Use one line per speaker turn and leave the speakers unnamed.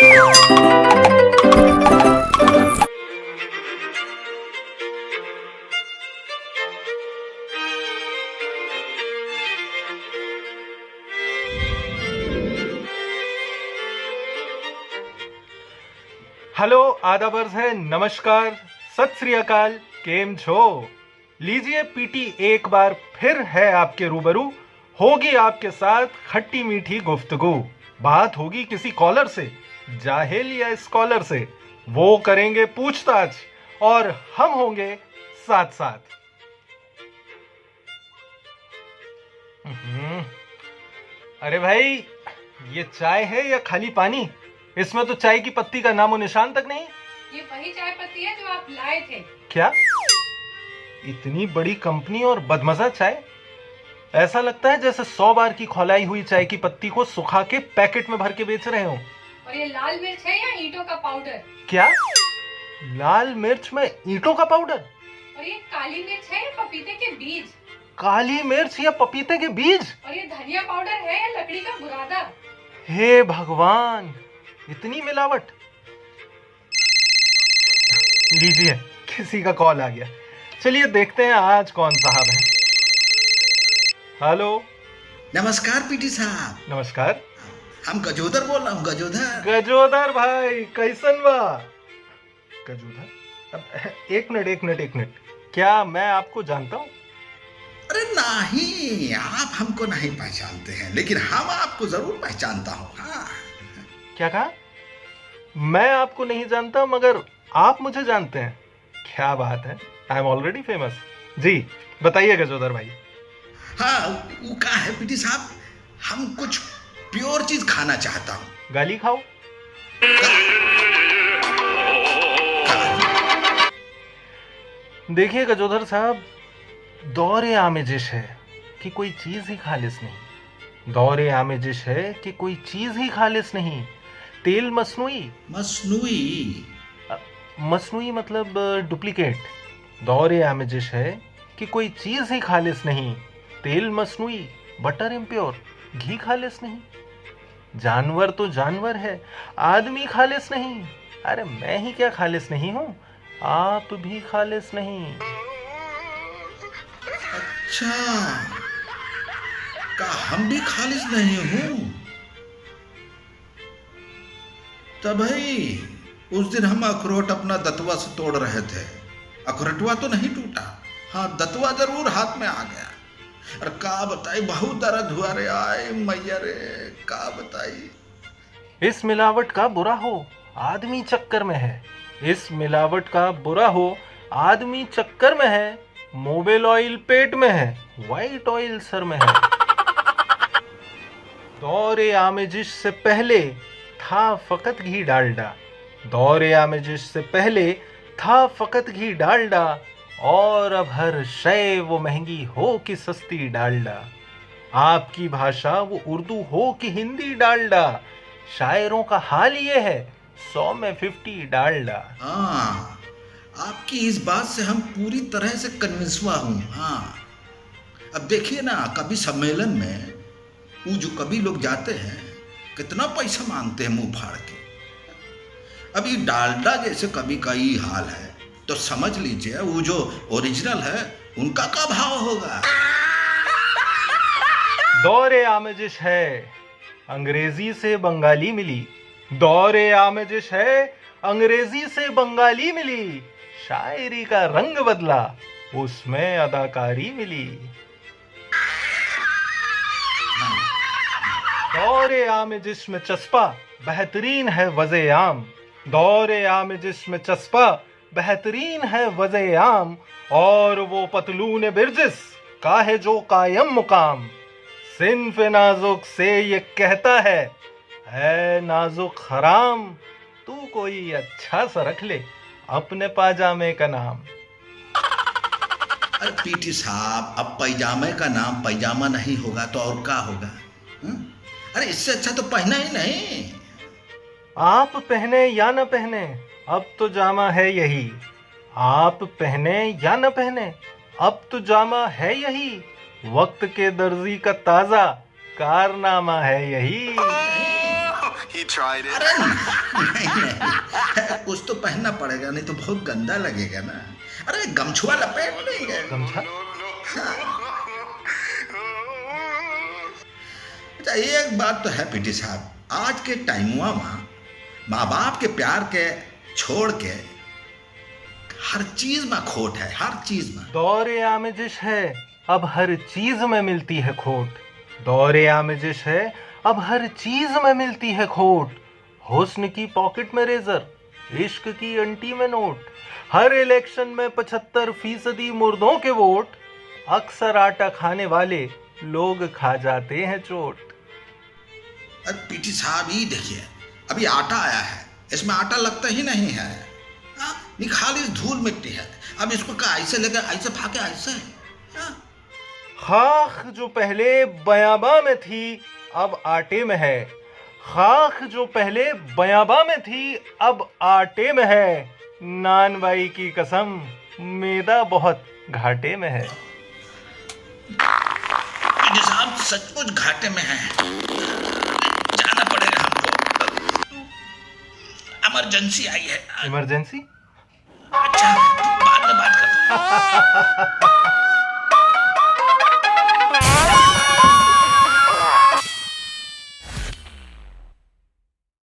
Hello, आदाब है, नमस्कार, सत श्री अकाल, केम छो। लीजिए पीटी एक बार फिर है आपके रूबरू। होगी आपके साथ खट्टी मीठी गुफ्तगू। बात होगी किसी कॉलर से, जाहिल या स्कॉलर से। वो करेंगे पूछताछ और हम होंगे साथ साथ। अरे भाई, ये चाय है या खाली पानी? इसमें तो चाय की पत्ती का नामो निशान तक नहीं।
ये वही चाय पत्ती है जो आप लाए थे।
क्या? इतनी बड़ी कंपनी और बदमजा चाय? ऐसा लगता है जैसे 100 बार की खौलाई हुई चाय की पत्ती को सुखा के पैकेट में भर के बेच रहे हो।
और ये लाल मिर्च है या ईंटों का पाउडर?
क्या? लाल मिर्च में ईंटों का पाउडर?
और ये काली मिर्च है या पपीते के बीज?
काली मिर्च या पपीते के बीज?
और ये धनिया पाउडर है या लकड़ी का बुरादा?
हे भगवान, इतनी मिलावट। लीजिए, किसी का कॉल आ गया। चलिए देखते हैं आज कौन साहब है। हेलो।
नमस्कार पीटी साहब।
नमस्कार।
हम गजोदर बोल रहा हूँ।
गजोदर भाई, कैसन बा? गजोदर, अब एक मिनट, क्या मैं आपको जानता हूँ?
अरे नहीं, आप हमको नहीं पहचानते हैं, लेकिन हम आपको जरूर पहचानता हूँ। हाँ।
क्या कहा? मैं आपको नहीं जानता मगर आप मुझे जानते हैं। क्या बात है, आई एम ऑलरेडी फेमस। जी बताइए गजोदर भाई।
हाँ, वो क्या है पीटी साहब, हम कुछ प्योर चीज खाना चाहता हूँ।
गाली खाओ। देखिए गजोदर साहब, दौरे आमेजिश है कि कोई चीज ही खालिस नहीं। दौरे आमेजिश है कि कोई चीज ही खालिस नहीं। तेल मसनूई मतलब डुप्लीकेट। दौरे आमेजिश है कि कोई चीज ही खालिस नहीं। तेल मसनूई, बटर इम्प्योर, घी खालिस नहीं। जानवर तो जानवर है, आदमी खालिस नहीं। अरे मैं ही क्या खालिस नहीं हूं, आप भी खालिस नहीं।
अच्छा, का हम भी खालिस नहीं हूँ? तब भाई उस दिन हम अखरोट अपना दतवा से तोड़ रहे थे। अखरोटवा तो नहीं टूटा, हाँ दतवा जरूर हाथ में आ गया। और का बताई, बहुत दर्द हुआ रे। आए मैया रे, का बताई।
इस मिलावट का बुरा हो, आदमी चक्कर में है। इस मिलावट का बुरा हो, आदमी चक्कर में है। मोबिल ऑयल पेट में है, व्हाइट ऑयल सर में है। दौरे आमेजिश से पहले था फकत घी डालडा। दौरे आमेजिश से पहले था फकत घी डालडा। और अब हर शय वो महंगी हो कि सस्ती डालडा। आपकी भाषा वो उर्दू हो कि हिंदी डालडा। शायरों का हाल ये है, 100 में 50 डालडा।
हाँ, आपकी इस बात से हम पूरी तरह से कन्विंस हुआ हूँ। हाँ, अब देखिए ना, कभी सम्मेलन में वो जो कभी लोग जाते हैं, कितना पैसा मांगते हैं मुंह फाड़ के। अभी डालडा जैसे कभी का ही हाल है, तो समझ लीजिए वो जो ओरिजिनल है उनका क्या भाव होगा।
दौरे आमेजिश है, अंग्रेजी से बंगाली मिली। दौरे आमेजिश है, अंग्रेजी से बंगाली मिली। शायरी का रंग बदला, उसमें अदाकारी मिली। दौरे आमेजिश में चस्पा, बेहतरीन है वज़े आम। दौरे आमेजिश में चस्पा, बेहतरीन है वज़े आम। और वो पतलून बिरजिस का है जो कायम मुकाम। सिन्फ नाजुक से ये कहता है नाजुक हराम। तू कोई अच्छा सा रख ले अपने पाजामे का नाम।
अरे पीटी साहब, अब पैजामे का नाम पैजामा नहीं होगा तो और क्या होगा? अरे इससे अच्छा तो पहना ही नहीं।
आप पहने या न पहने, अब तो जामा है यही। आप पहने या न पहने, अब तो जामा है यही। वक्त के दर्जी का ताजा कारनामा है यही।
tried it.
अरे नहीं नहीं, कुछ तो पहनना पड़ेगा, नहीं तो बहुत गंदा लगेगा ना। अरे गमछुआ लपेट लेंगे।
गमछा?
अच्छा, एक बात तो है पीटी साहब, आज के टाइमुआ माँ बाप के प्यार के छोड़ के हर चीज में खोट है, हर चीज में।
दौरे आमेजिश है, अब हर चीज में मिलती है खोट। दौरे आमेजिश है, अब हर चीज में मिलती है खोट। हुस्न की पॉकेट में रेजर, इश्क की अंटी में नोट। हर इलेक्शन में 75% मुर्दों के वोट। अक्सर आटा खाने वाले लोग खा जाते हैं चोट।
अरे पीटी साहब, ये देखिए, अभी आटा आया है, इसमें आटा लगता ही नहीं है। ये खाली धूल मिट्टी है। अब इसको क्या ऐसे लेकर ऐसे फाके ऐसे? हाँ?
खाक जो पहले बयाबा में थी अब आटे में है। खाक जो पहले बयाबा में थी अब आटे में है। नान बाई की कसम, मैदा बहुत घाटे में है।
पीटी साहब सचमुच घाटे में है, जाना पड़ेगा हमको। इमरजेंसी आई है।
इमरजेंसी?
अच्छा, बाद में बात करते हैं।